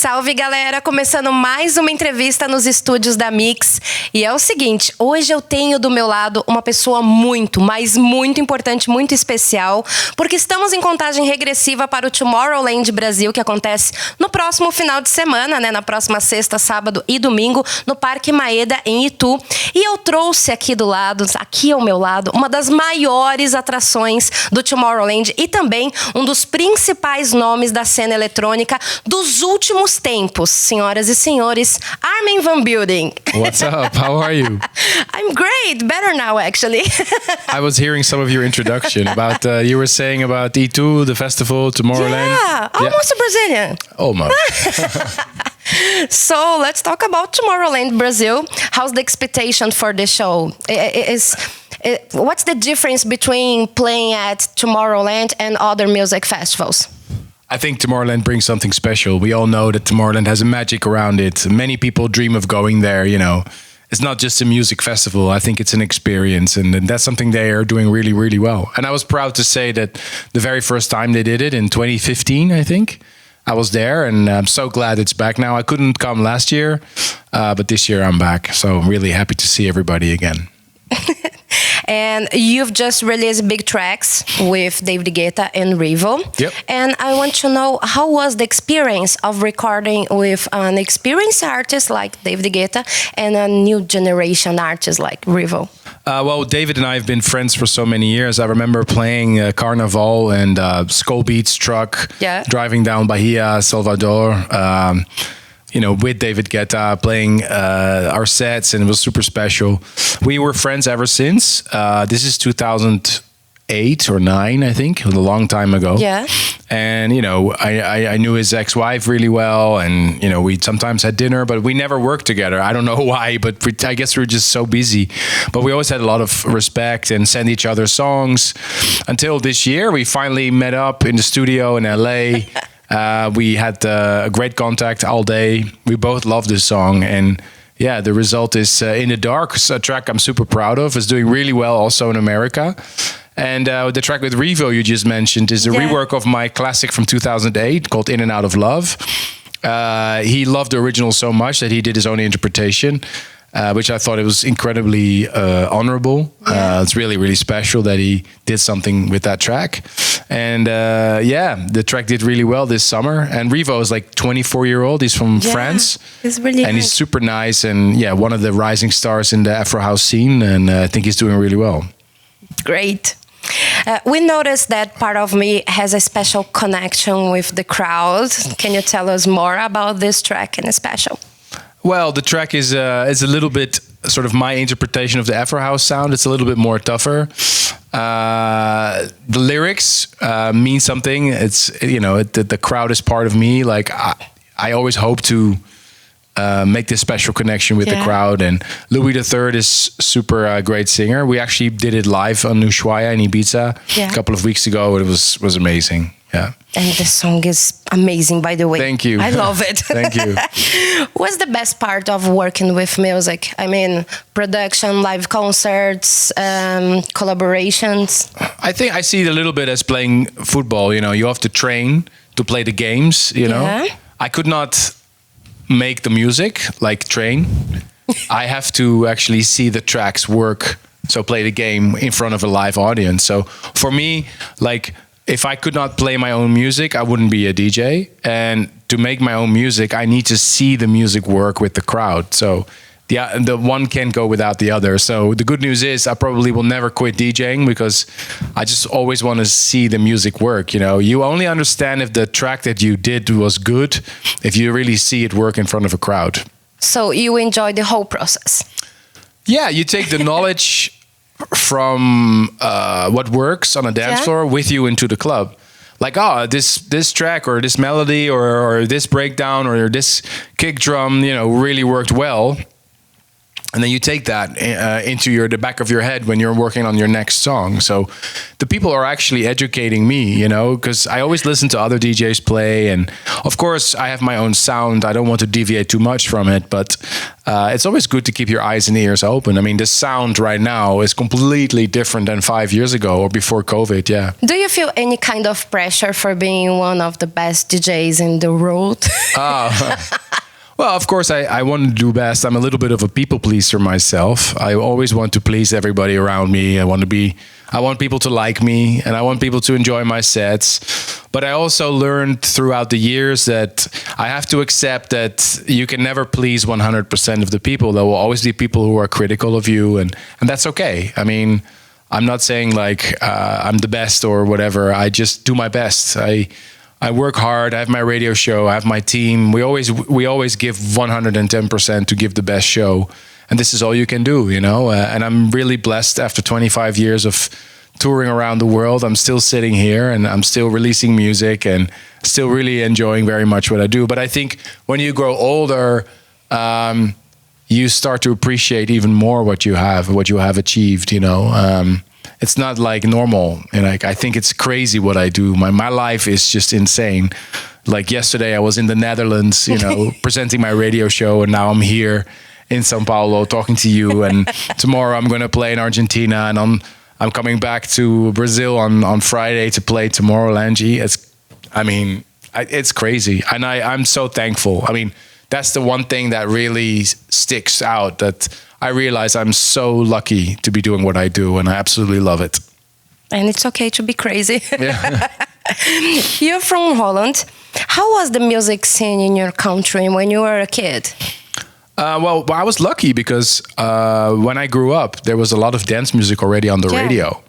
Salve, galera! Começando mais uma entrevista nos estúdios da Mix. E é o seguinte, hoje eu tenho do meu lado uma pessoa muito, mas muito importante, muito especial, porque estamos em contagem regressiva para o Tomorrowland Brasil, que acontece no próximo final de semana, né? Na próxima sexta, sábado e domingo, no Parque Maeda, em Itu. E eu trouxe aqui do lado, aqui ao meu lado, uma das maiores atrações do Tomorrowland e também um dos principais nomes da cena eletrônica dos últimos tempos, senhoras e senhores, Armin van Buuren. What's up? How are you? I'm great. Better now, actually. I was hearing some of your introduction about, you were saying about Itu, the festival, Tomorrowland. Yeah, almost a Brazilian. Almost. So let's talk about Tomorrowland Brazil. How's the expectation for the show? What's the difference between playing at Tomorrowland and other music festivals? I think Tomorrowland brings something special. We all know that Tomorrowland has a magic around it. Many people dream of going there, you know. It's not just a music festival. I think it's an experience, and that's something they are doing really, really well. And I was proud to say that the very first time they did it in 2015, I think, I was there, and I'm so glad it's back now. I couldn't come last year, but this year I'm back. So I'm really happy to see everybody again. And you've just released big tracks with David Guetta and Rivo. Yep. And I want to know, how was the experience of recording with an experienced artist like David Guetta and a new generation artist like Rivo? Well, David and I have been friends for so many years. I remember playing Carnival and Skull Beats truck, driving down Bahia, Salvador, with David Guetta, playing our sets, and it was super special. We were friends ever since. This is 2008 or 9, I think. It was a long time ago. Yeah. And, I knew his ex-wife really well, and, we sometimes had dinner, but we never worked together. I don't know why, but I guess we were just so busy. But we always had a lot of respect and sent each other songs. Until this year, we finally met up in the studio in LA. We had a great contact all day. We both loved this song. And yeah, the result is In the Dark, a track I'm super proud of. It's doing really well also in America. And the track with Rivo you just mentioned is a rework of my classic from 2008 called In and Out of Love. He loved the original so much that he did his own interpretation. Which I thought it was incredibly honorable. It's really, really special that he did something with that track. And the track did really well this summer. And Rivo is like 24-year-old. He's from France. He's really and he's super nice and one of the rising stars in the Afro house scene. And I think he's doing really well. Great. We noticed that Part of Me has a special connection with the crowd. Can you tell us more about this track and special? Well, the track is a little bit sort of my interpretation of the Afro house sound. It's a little bit more tougher. The lyrics mean something. It's the crowd is part of me. Like I always hope to make this special connection with the crowd. And Louis III is super great singer. We actually did it live on Ushuaia in Ibiza a couple of weeks ago. It was amazing. Yeah. And the song is amazing, by the way. Thank you. I love it. Thank you. What's the best part of working with music? I mean, production, live concerts, collaborations. I think I see it a little bit as playing football. You have to train to play the games, I could not make the music, like train. I have to actually see the tracks work, so play the game in front of a live audience. So for me, like, if I could not play my own music, I wouldn't be a DJ. And to make my own music, I need to see the music work with the crowd. So the one can't go without the other. So the good news is I probably will never quit DJing because I just always want to see the music work. You only understand if the track that you did was good if you really see it work in front of a crowd. So you enjoy the whole process? Yeah, you take the knowledge from what works on a dance floor with you into the club. Like, this track or this melody or this breakdown or this kick drum, really worked well. And then you take that into the back of your head when you're working on your next song. So the people are actually educating me, you know, because I always listen to other DJs play. And of course, I have my own sound. I don't want to deviate too much from it. But it's always good to keep your eyes and ears open. I mean, the sound right now is completely different than 5 years ago or before COVID, yeah. Do you feel any kind of pressure for being one of the best DJs in the world? Well, of course, I want to do best. I'm a little bit of a people pleaser myself. I always want to please everybody around me. I want people to like me, and I want people to enjoy my sets. But I also learned throughout the years that I have to accept that you can never please 100% of the people. There will always be people who are critical of you, and that's okay. I mean, I'm not saying like I'm the best or whatever. I just do my best. I work hard. I have my radio show. I have my team. We always give 110% to give the best show, and this is all you can do, you know. And I'm really blessed. After 25 years of touring around the world, I'm still sitting here and I'm still releasing music and still really enjoying very much what I do. But I think when you grow older, you start to appreciate even more what you have achieved, you know. It's not like normal. And I think it's crazy what I do. My life is just insane. Like yesterday I was in the Netherlands, you know, presenting my radio show, and now I'm here in São Paulo talking to you. And tomorrow I'm going to play in Argentina, and I'm coming back to Brazil on Friday to play Tomorrowland. It's crazy. And I'm so thankful. I mean, that's the one thing that really sticks out, that I realize I'm so lucky to be doing what I do, and I absolutely love it. And it's okay to be crazy. Yeah. You're from Holland. How was the music scene in your country when you were a kid? Well, I was lucky because when I grew up, there was a lot of dance music already on the radio.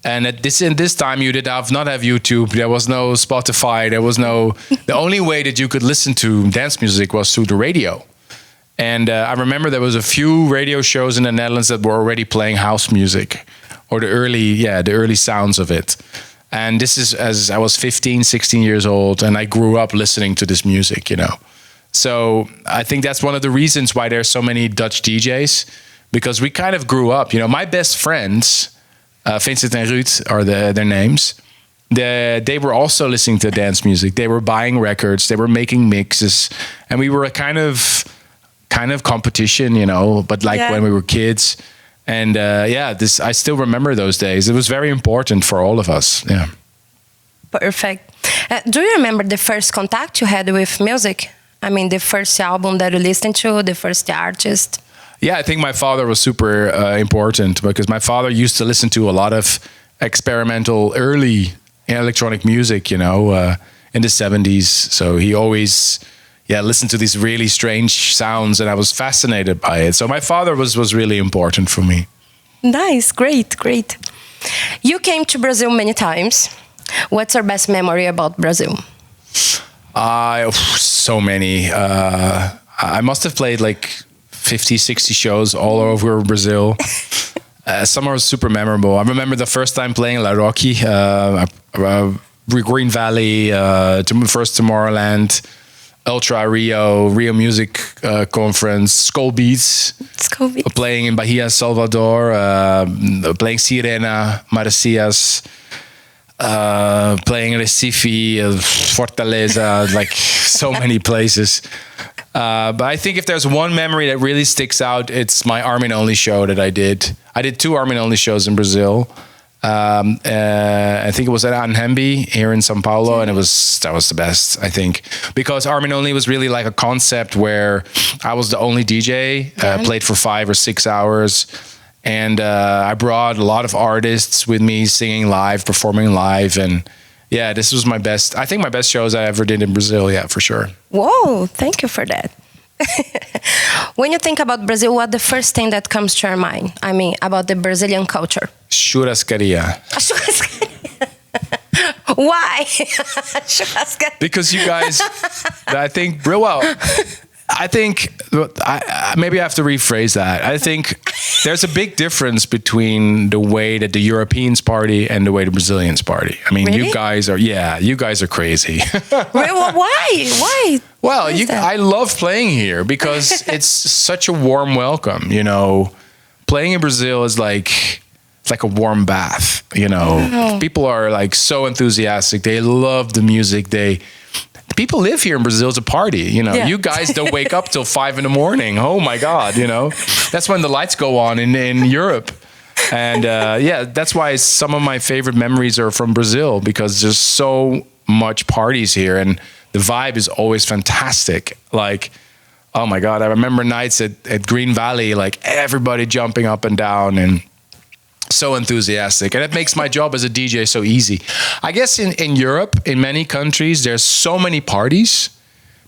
And in this time, you did not have YouTube. There was no Spotify. The only way that you could listen to dance music was through the radio. And I remember there was a few radio shows in the Netherlands that were already playing house music, or the early sounds of it. And this is as I was 15, 16 years old, and I grew up listening to this music, you know. So I think that's one of the reasons why there's so many Dutch DJs, because we kind of grew up. You know, my best friends, Vincent and Ruud are their names. They were also listening to dance music. They were buying records. They were making mixes, and we were a kind of competition, you know. But when we were kids, and I still remember those days. It was very important for all of us. Yeah. Perfect. Do you remember the first contact you had with music? I mean, the first album that you listened to, the first artist? Yeah, I think my father was super important, because my father used to listen to a lot of experimental early electronic music, you know, in the 70s. So he always listened to these really strange sounds, and I was fascinated by it. So my father was really important for me. Nice, great. You came to Brazil many times. What's your best memory about Brazil? So many. I must have played like 50, 60 shows all over Brazil. Some are super memorable. I remember the first time playing La Rocky, Green Valley, first Tomorrowland, Ultra Rio Music Conference, Skull Beats, playing in Bahia, Salvador, playing Sirena, Marcias, playing Recife, Fortaleza, like so many places. But I think if there's one memory that really sticks out, it's my Armin Only show that I did. I did 2 Armin Only shows in Brazil. I think it was at Anhembi here in São Paulo, and that was the best, I think, because Armin Only was really like a concept where I was the only DJ, played for 5 or 6 hours, and I brought a lot of artists with me singing live, performing live, and this was my best shows I ever did in Brazil, for sure. Whoa, thank you for that. When you think about Brazil, what's the first thing that comes to your mind? I mean, about the Brazilian culture? Churrascaria. Why? Churrascaria. Because you guys, I think maybe I have to rephrase that. I think there's a big difference between the way that the Europeans party and the way the Brazilians party. I mean, really? you guys are crazy. Why? Well, Why is that? I love playing here because it's such a warm welcome. You know, playing in Brazil is like it's like a warm bath. You know, people are like so enthusiastic. They love the music. People live here in Brazil to party. You know, Yeah. you guys don't wake up till 5 a.m. Oh my God, you know, that's when the lights go on in Europe. And yeah, that's why some of my favorite memories are from Brazil, because there's so much parties here and the vibe is always fantastic. Like, oh my God, I remember nights at Green Valley, like everybody jumping up and down and so enthusiastic. And it makes my job as a DJ so easy. I guess in Europe, in many countries, there's so many parties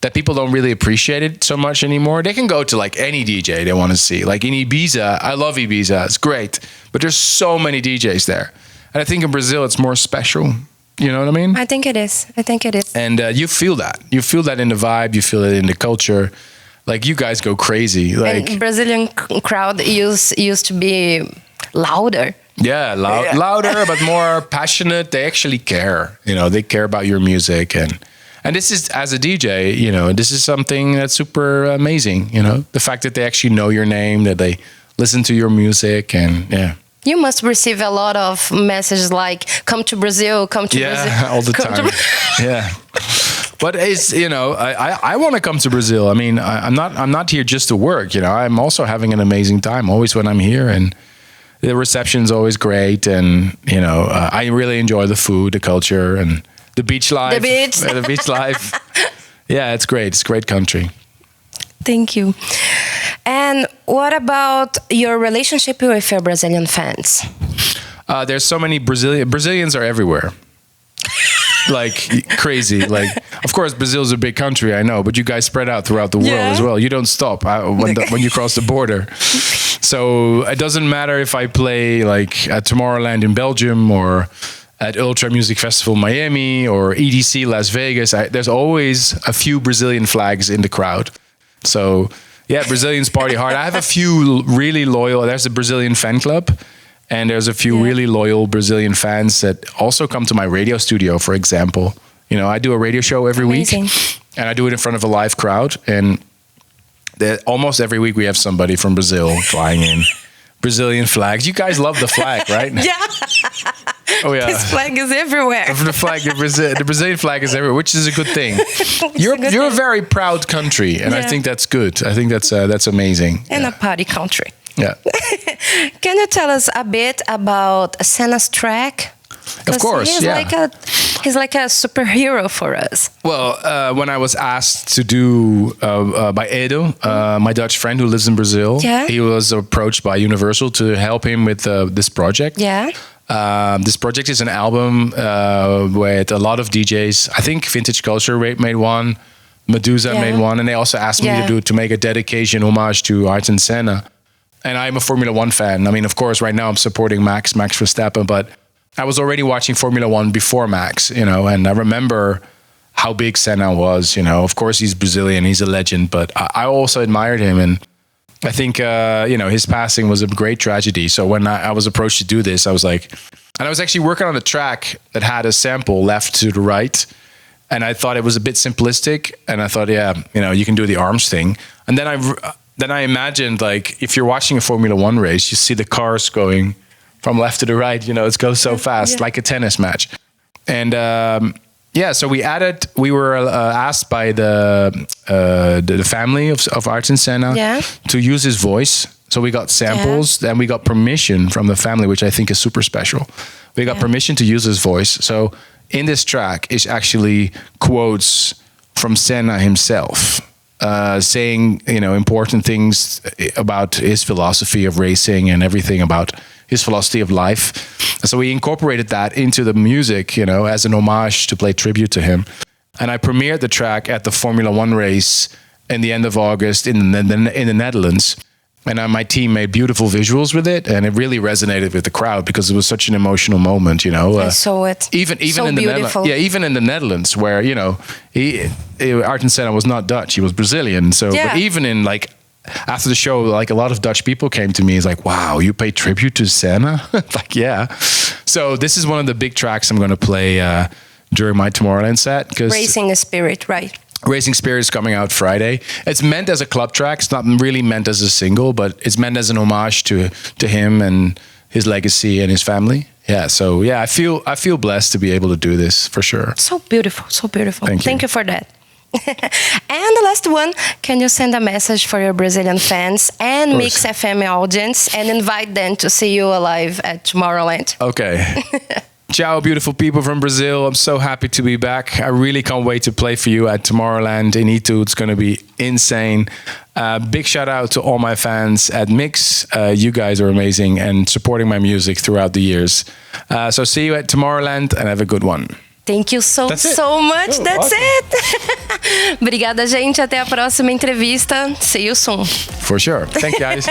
that people don't really appreciate it so much anymore. They can go to like any DJ they want to see. Like in Ibiza, I love Ibiza, it's great. But there's so many DJs there. And I think in Brazil, it's more special. You know what I mean? I think it is. And you feel that. You feel that in the vibe. You feel it in the culture. Like you guys go crazy. Like And Brazilian crowd used to be louder. yeah, louder, but more passionate. They actually care. You know, they care about your music. And this is, as a DJ, you know, this is something that's super amazing. You know, the fact that they actually know your name, that they listen to your music, and yeah. You must receive a lot of messages like "Come to Brazil, come to Brazil." Yeah, all the time. Yeah. But it's, you know, I want to come to Brazil. I mean, I'm not here just to work. You know, I'm also having an amazing time always when I'm here, and the reception's always great. And you know, I really enjoy the food, the culture, and the beach life. The beach life. Yeah, it's great. It's a great country. Thank you. And what about your relationship with your Brazilian fans? There's so many Brazilians are everywhere. Like crazy. Like, of course, Brazil's a big country, I know, but you guys spread out throughout the world as well. You don't stop when you cross the border. So it doesn't matter if I play like at Tomorrowland in Belgium or at Ultra Music Festival Miami or EDC Las Vegas. There's always a few Brazilian flags in the crowd. So yeah, Brazilians party hard. I have a few really loyal. There's a Brazilian fan club. And there's a few really loyal Brazilian fans that also come to my radio studio, for example. You know, I do a radio show every week, and I do it in front of a live crowd. And almost every week we have somebody from Brazil flying in. Brazilian flags. You guys love the flag, right? Yeah. Oh yeah. This flag is everywhere. The Brazilian flag is everywhere, which is a good thing. You're a very proud country, and I think that's good. I think that's amazing. And a party country. Yeah. Can you tell us a bit about Senna's track? Of course, He's like a superhero for us. Well, when I was asked to do by Edo, my Dutch friend who lives in Brazil, he was approached by Universal to help him with this project. Yeah. This project is an album with a lot of DJs. I think Vintage Culture made one, Medusa made one, and they also asked me to make a dedication homage to Ayrton Senna. And I'm a Formula One fan. I mean, of course, right now I'm supporting Max Verstappen, but I was already watching Formula One before Max, you know, and I remember how big Senna was, you know. Of course, he's Brazilian, he's a legend, but I also admired him. And I think, you know, his passing was a great tragedy. So when I was approached to do this, I was like, and I was actually working on a track that had a sample left to the right. And I thought it was a bit simplistic. And I thought, yeah, you know, you can do the arms thing. And then I imagined, like, if you're watching a Formula One race, you see the cars going from left to the right, you know, it goes so fast, like a tennis match. And so we were asked by the family of Ayrton Senna to use his voice. So we got samples, and we got permission from the family, which I think is super special. We got permission to use his voice. So in this track is actually quotes from Senna himself. Saying, you know, important things about his philosophy of racing and everything about his philosophy of life. So we incorporated that into the music, you know, as an homage to play tribute to him. And I premiered the track at the Formula One race in the end of August in the Netherlands. And my team made beautiful visuals with it, and it really resonated with the crowd because it was such an emotional moment, you know. I saw it. Even so in the beautiful. even in the Netherlands, where, you know, Ayrton Senna was not Dutch, he was Brazilian. So, but even in, like, after the show, like, a lot of Dutch people came to me. It's like, wow, you pay tribute to Senna? Like, yeah. So this is one of the big tracks I'm going to play during my Tomorrowland set. Racing spirit, right? Racing Spirit is coming out Friday. It's meant as a club track. It's not really meant as a single, but it's meant as an homage to him and his legacy and his family. Yeah, so yeah, I feel blessed to be able to do this for sure. So beautiful, so beautiful. Thank you for that. And the last one, can you send a message for your Brazilian fans and Mix FM audience and invite them to see you alive at Tomorrowland? Okay. Ciao, beautiful people from Brazil. I'm so happy to be back. I really can't wait to play for you at Tomorrowland in Itu. It's going to be insane. Big shout out to all my fans at Mix. You guys are amazing and supporting my music throughout the years. So see you at Tomorrowland and have a good one. Thank you so much. That's it. Obrigada, gente. Até a próxima entrevista. See you soon. For sure. Thank you, guys.